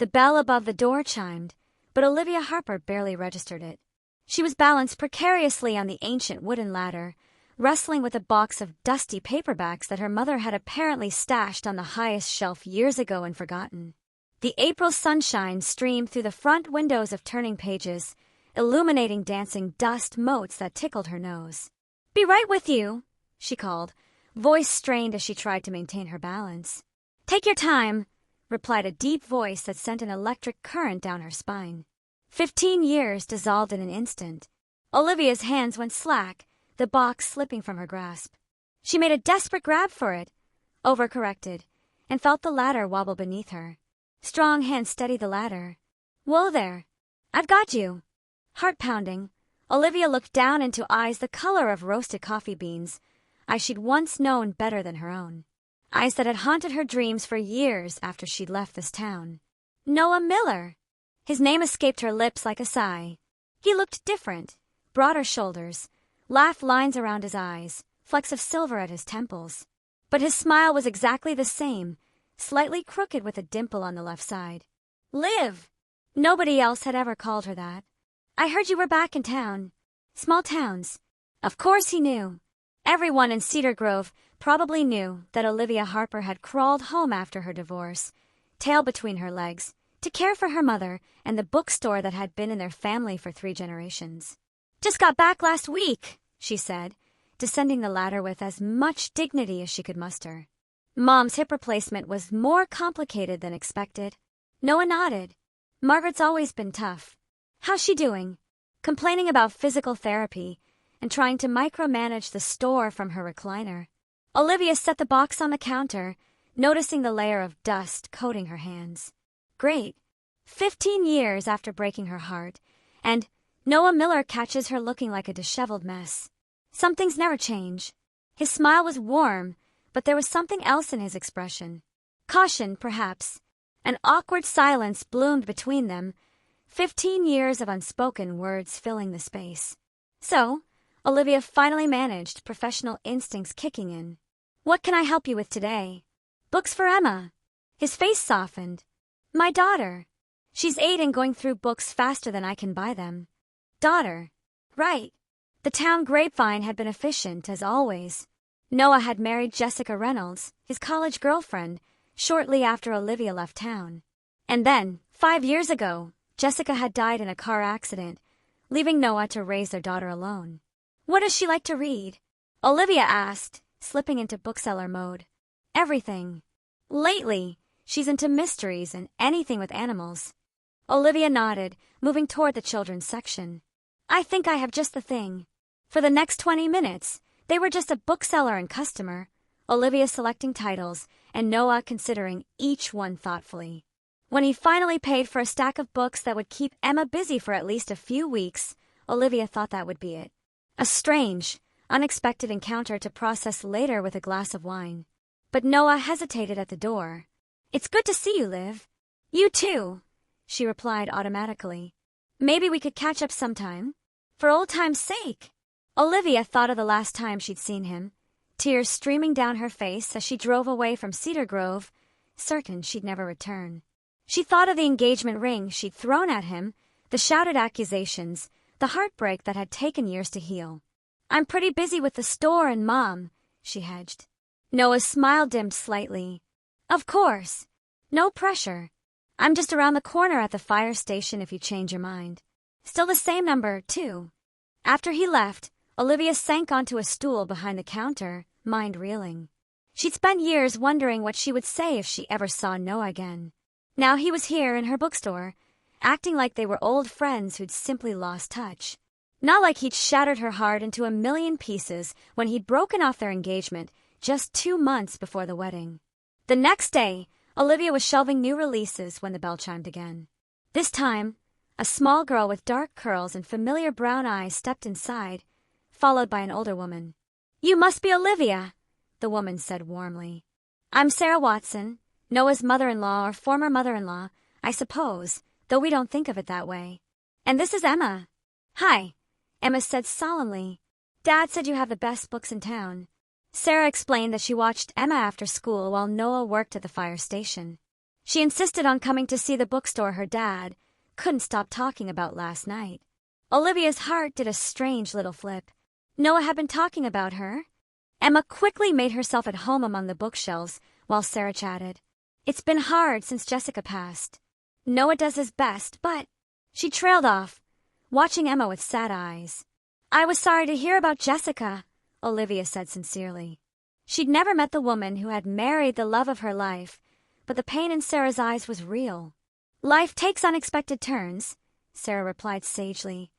The bell above the door chimed, but Olivia Harper barely registered it. She was balanced precariously on the ancient wooden ladder, wrestling with a box of dusty paperbacks that her mother had apparently stashed on the highest shelf years ago and forgotten. The April sunshine streamed through the front windows of turning pages, illuminating dancing dust motes that tickled her nose. "Be right with you," she called, voice strained as she tried to maintain her balance. "Take your time," replied a deep voice that sent an electric current down her spine. 15 years dissolved in an instant. Olivia's hands went slack, the box slipping from her grasp. She made a desperate grab for it, overcorrected, and felt the ladder wobble beneath her. Strong hands steadied the ladder. "Whoa there. I've got you." Heart pounding, Olivia looked down into eyes the color of roasted coffee beans, eyes she'd once known better than her own. Eyes that had haunted her dreams for years after she'd left this town. Noah Miller! His name escaped her lips like a sigh. He looked different. Broader shoulders, laugh lines around his eyes, flecks of silver at his temples. But his smile was exactly the same, slightly crooked with a dimple on the left side. "Liv!" Nobody else had ever called her that. "I heard you were back in town." Small towns. Of course he knew. Everyone in Cedar Grove probably knew that Olivia Harper had crawled home after her divorce, tail between her legs, to care for her mother and the bookstore that had been in their family for 3 generations. "Just got back last week," she said, descending the ladder with as much dignity as she could muster. Mom's hip replacement was more complicated than expected. Noah nodded. "Margaret's always been tough. How's she doing?" Complaining about physical therapy and trying to micromanage the store from her recliner. Olivia set the box on the counter, noticing the layer of dust coating her hands. Great. 15 years after breaking her heart, and Noah Miller catches her looking like a disheveled mess. Some things never change. His smile was warm, but there was something else in his expression. Caution, perhaps. An awkward silence bloomed between them, 15 years of unspoken words filling the space. So, Olivia finally managed, professional instincts kicking in. "What can I help you with today?" "Books for Emma." His face softened. "My daughter. She's 8 and going through books faster than I can buy them." Daughter. Right. The town grapevine had been efficient, as always. Noah had married Jessica Reynolds, his college girlfriend, shortly after Olivia left town. And then, 5 years ago, Jessica had died in a car accident, leaving Noah to raise their daughter alone. "What does she like to read?" Olivia asked, slipping into bookseller mode. "Everything. Lately, she's into mysteries and anything with animals." Olivia nodded, moving toward the children's section. "I think I have just the thing." For the next 20 minutes, they were just a bookseller and customer, Olivia selecting titles and Noah considering each one thoughtfully. When he finally paid for a stack of books that would keep Emma busy for at least a few weeks, Olivia thought that would be it. A strange, unexpected encounter to process later with a glass of wine. But Noah hesitated at the door. "It's good to see you, Liv." "You too," she replied automatically. "Maybe we could catch up sometime. For old time's sake." Olivia thought of the last time she'd seen him, tears streaming down her face as she drove away from Cedar Grove, certain she'd never return. She thought of the engagement ring she'd thrown at him, the shouted accusations, the heartbreak that had taken years to heal. "I'm pretty busy with the store and Mom," she hedged. Noah's smile dimmed slightly. "Of course. No pressure. I'm just around the corner at the fire station if you change your mind. Still the same number, too." After he left, Olivia sank onto a stool behind the counter, mind reeling. She'd spent years wondering what she would say if she ever saw Noah again. Now he was here in her bookstore, acting like they were old friends who'd simply lost touch. Not like he'd shattered her heart into a million pieces when he'd broken off their engagement just 2 months before the wedding. The next day, Olivia was shelving new releases when the bell chimed again. This time, a small girl with dark curls and familiar brown eyes stepped inside, followed by an older woman. "You must be Olivia," the woman said warmly. "I'm Sarah Watson, Noah's mother-in-law or former mother-in-law, I suppose, though we don't think of it that way. And this is Emma." "Hi," Emma said solemnly. "Dad said you have the best books in town." Sarah explained that she watched Emma after school while Noah worked at the fire station. She insisted on coming to see the bookstore her dad couldn't stop talking about last night. Olivia's heart did a strange little flip. Noah had been talking about her. Emma quickly made herself at home among the bookshelves while Sarah chatted. It's been hard since Jessica passed. Noah does his best, but... She trailed off, watching Emma with sad eyes. I was sorry to hear about Jessica, Olivia said sincerely. She'd never met the woman who had married the love of her life, but the pain in Sarah's eyes was real. Life takes unexpected turns, Sarah replied sagely.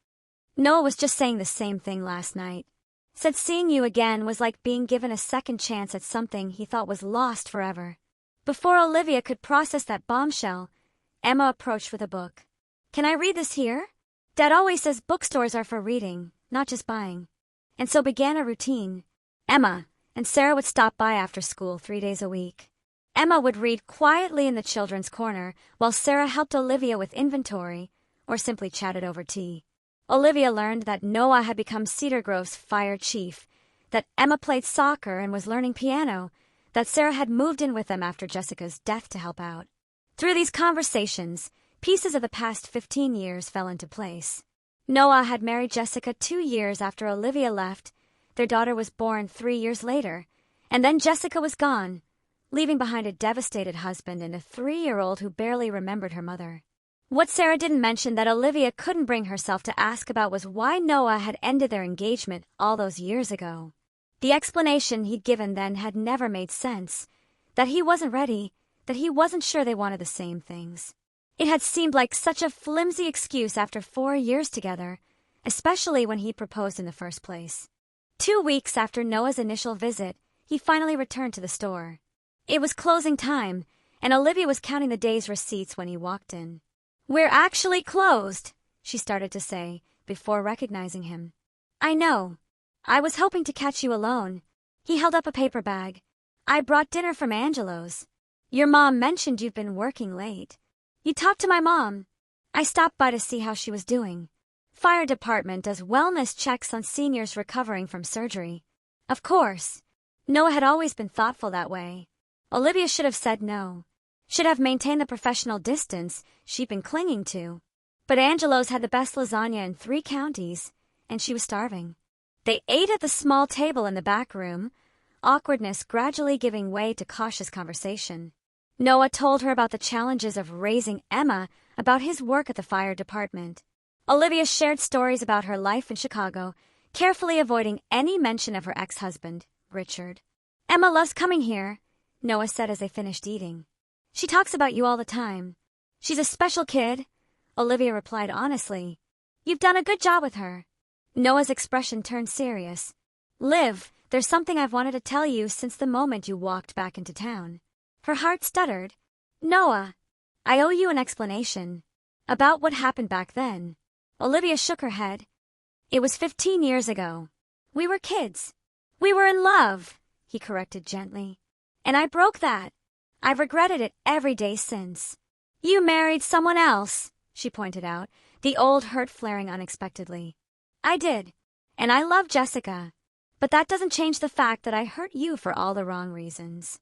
Noah was just saying the same thing last night. Said seeing you again was like being given a second chance at something he thought was lost forever. Before Olivia could process that bombshell, Emma approached with a book. Can I read this here? Dad always says bookstores are for reading, not just buying. And so began a routine. Emma and Sarah would stop by after school 3 days a week. Emma would read quietly in the children's corner while Sarah helped Olivia with inventory or simply chatted over tea. Olivia learned that Noah had become Cedar Grove's fire chief, that Emma played soccer and was learning piano, that Sarah had moved in with them after Jessica's death to help out. Through these conversations, pieces of the past 15 years fell into place. Noah had married Jessica 2 years after Olivia left. Their daughter was born 3 years later, and then Jessica was gone, leaving behind a devastated husband and a 3-year-old who barely remembered her mother. What Sarah didn't mention that Olivia couldn't bring herself to ask about was why Noah had ended their engagement all those years ago. The explanation he'd given then had never made sense, that he wasn't ready, that he wasn't sure they wanted the same things. It had seemed like such a flimsy excuse after 4 years together, especially when he proposed in the first place. 2 weeks after Noah's initial visit, he finally returned to the store. It was closing time, and Olivia was counting the day's receipts when he walked in. We're actually closed, she started to say, before recognizing him. I know. I was hoping to catch you alone. He held up a paper bag. I brought dinner from Angelo's. Your mom mentioned you've been working late. You talked to my mom. I stopped by to see how she was doing. Fire department does wellness checks on seniors recovering from surgery. Of course. Noah had always been thoughtful that way. Olivia should have said no. Should have maintained the professional distance she'd been clinging to. But Angelo's had the best lasagna in 3 counties, and she was starving. They ate at the small table in the back room, awkwardness gradually giving way to cautious conversation. Noah told her about the challenges of raising Emma, about his work at the fire department. Olivia shared stories about her life in Chicago, carefully avoiding any mention of her ex-husband, Richard. Emma loves coming here, Noah said as they finished eating. She talks about you all the time. She's a special kid, Olivia replied honestly. You've done a good job with her. Noah's expression turned serious. Liv, there's something I've wanted to tell you since the moment you walked back into town. Her heart stuttered. Noah, I owe you an explanation. About what happened back then. Olivia shook her head. It was 15 years ago. We were kids. We were in love, he corrected gently. And I broke that. I've regretted it every day since. You married someone else, she pointed out, the old hurt flaring unexpectedly. I did, and I love Jessica, but that doesn't change the fact that I hurt you for all the wrong reasons.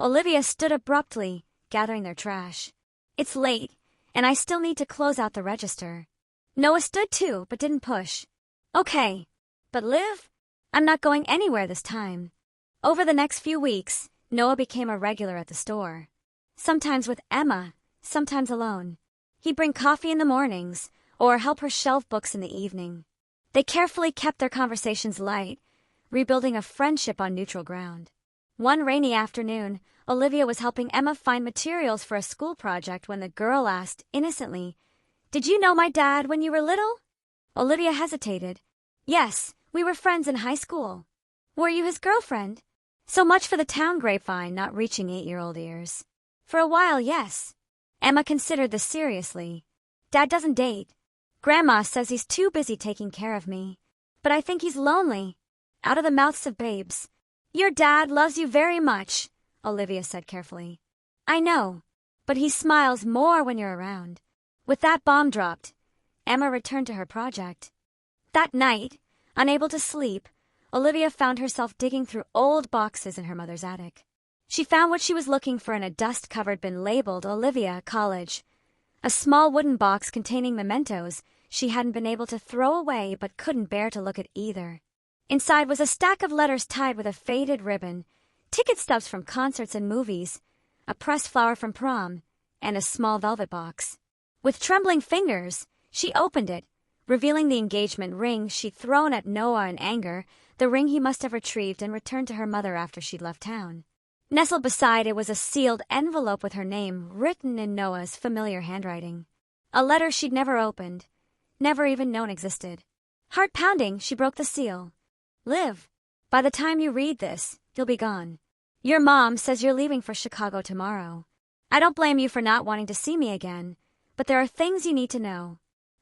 Olivia stood abruptly, gathering their trash. It's late, and I still need to close out the register. Noah stood too, but didn't push. Okay, but Liv, I'm not going anywhere this time. Over the next few weeks, Noah became a regular at the store. Sometimes with Emma, sometimes alone. He'd bring coffee in the mornings, or help her shelve books in the evening. They carefully kept their conversations light, rebuilding a friendship on neutral ground. One rainy afternoon, Olivia was helping Emma find materials for a school project when the girl asked, innocently, Did you know my dad when you were little? Olivia hesitated. Yes, we were friends in high school. Were you his girlfriend? So much for the town grapevine not reaching 8-year-old ears. For a while, yes. Emma considered this seriously. Dad doesn't date. Grandma says he's too busy taking care of me. But I think he's lonely. Out of the mouths of babes. Your dad loves you very much, Olivia said carefully. I know, but he smiles more when you're around. With that bomb dropped, Emma returned to her project. That night, unable to sleep, Olivia found herself digging through old boxes in her mother's attic. She found what she was looking for in a dust-covered bin labeled Olivia College. A small wooden box containing mementos she hadn't been able to throw away but couldn't bear to look at either. Inside was a stack of letters tied with a faded ribbon, ticket stubs from concerts and movies, a pressed flower from prom, and a small velvet box. With trembling fingers, she opened it, revealing the engagement ring she'd thrown at Noah in anger, the ring he must have retrieved and returned to her mother after she'd left town. Nestled beside it was a sealed envelope with her name written in Noah's familiar handwriting. A letter she'd never opened, never even known existed. Heart pounding, she broke the seal. Liv, by the time you read this, you'll be gone. Your mom says you're leaving for Chicago tomorrow. I don't blame you for not wanting to see me again, but there are things you need to know.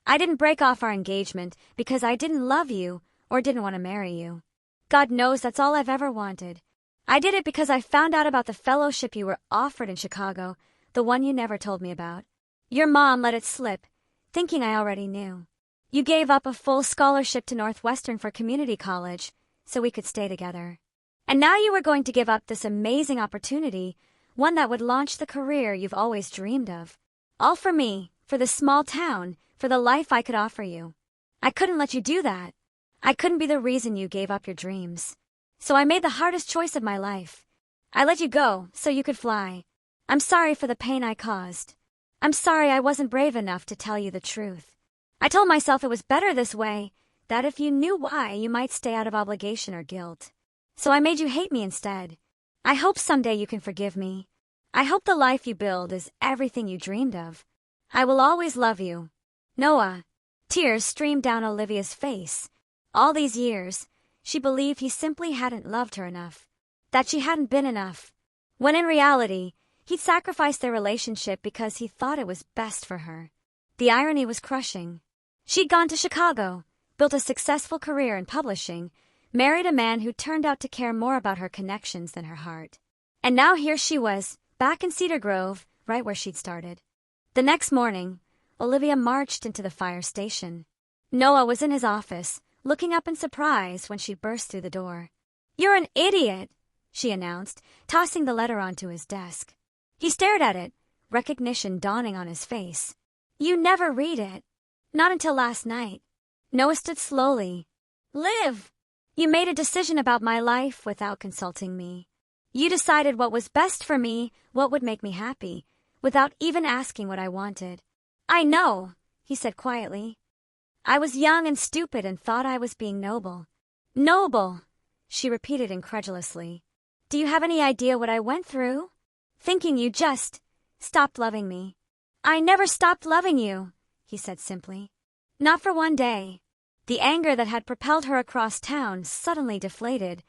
I didn't break off our engagement because I didn't love you or didn't want to marry you. God knows that's all I've ever wanted. I did it because I found out about the fellowship you were offered in Chicago, the one you never told me about. Your mom let it slip, thinking I already knew. You gave up a full scholarship to Northwestern for community college so we could stay together. And now you were going to give up this amazing opportunity, one that would launch the career you've always dreamed of. All for me, for this small town, for the life I could offer you. I couldn't let you do that. I couldn't be the reason you gave up your dreams. So I made the hardest choice of my life. I let you go so you could fly. I'm sorry for the pain I caused. I'm sorry I wasn't brave enough to tell you the truth. I told myself it was better this way, that if you knew why, you might stay out of obligation or guilt. So I made you hate me instead. I hope someday you can forgive me. I hope the life you build is everything you dreamed of. I will always love you. Noah. Tears streamed down Olivia's face. All these years, she believed he simply hadn't loved her enough, that she hadn't been enough, when in reality, he'd sacrificed their relationship because he thought it was best for her. The irony was crushing. She'd gone to Chicago, built a successful career in publishing, married a man who turned out to care more about her connections than her heart. And now here she was, back in Cedar Grove, right where she'd started. The next morning, Olivia marched into the fire station. Noah was in his office, looking up in surprise when she burst through the door. You're an idiot, she announced, tossing the letter onto his desk. He stared at it, recognition dawning on his face. You never read it. Not until last night. Noah stood slowly. Liv! You made a decision about my life without consulting me. You decided what was best for me, what would make me happy, without even asking what I wanted. I know, he said quietly. I was young and stupid and thought I was being noble. Noble, she repeated incredulously. Do you have any idea what I went through? Thinking you just stopped loving me. I never stopped loving you, he said simply. Not for one day. The anger that had propelled her across town suddenly deflated,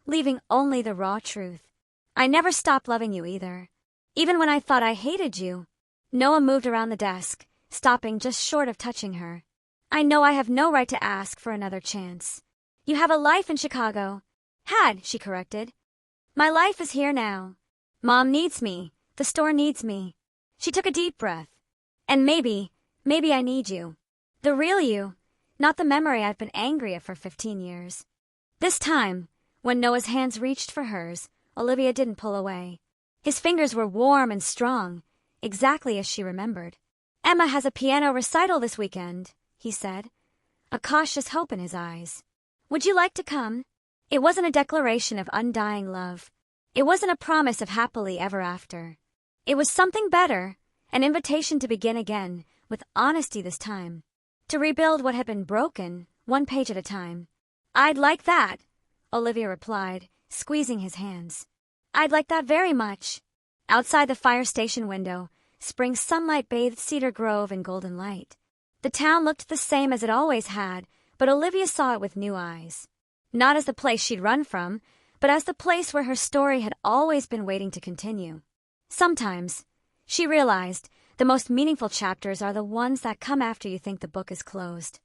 leaving only the raw truth. I never stopped loving you either. Even when I thought I hated you. Noah moved around the desk, stopping just short of touching her. I know I have no right to ask for another chance. You have a life in Chicago. Had, she corrected. My life is here now. Mom needs me. The store needs me. She took a deep breath. And maybe I need you. The real you, not the memory I've been angry at for 15 years. This time, when Noah's hands reached for hers, Olivia didn't pull away. His fingers were warm and strong, exactly as she remembered. Emma has a piano recital this weekend, he said, a cautious hope in his eyes. Would you like to come? It wasn't a declaration of undying love. It wasn't a promise of happily ever after. It was something better, an invitation to begin again, with honesty this time. To rebuild what had been broken, one page at a time. I'd like that, Olivia replied, squeezing his hands. I'd like that very much. Outside the fire station window, spring sunlight bathed Cedar Grove in golden light. The town looked the same as it always had, but Olivia saw it with new eyes. Not as the place she'd run from, but as the place where her story had always been waiting to continue. Sometimes, she realized, the most meaningful chapters are the ones that come after you think the book is closed.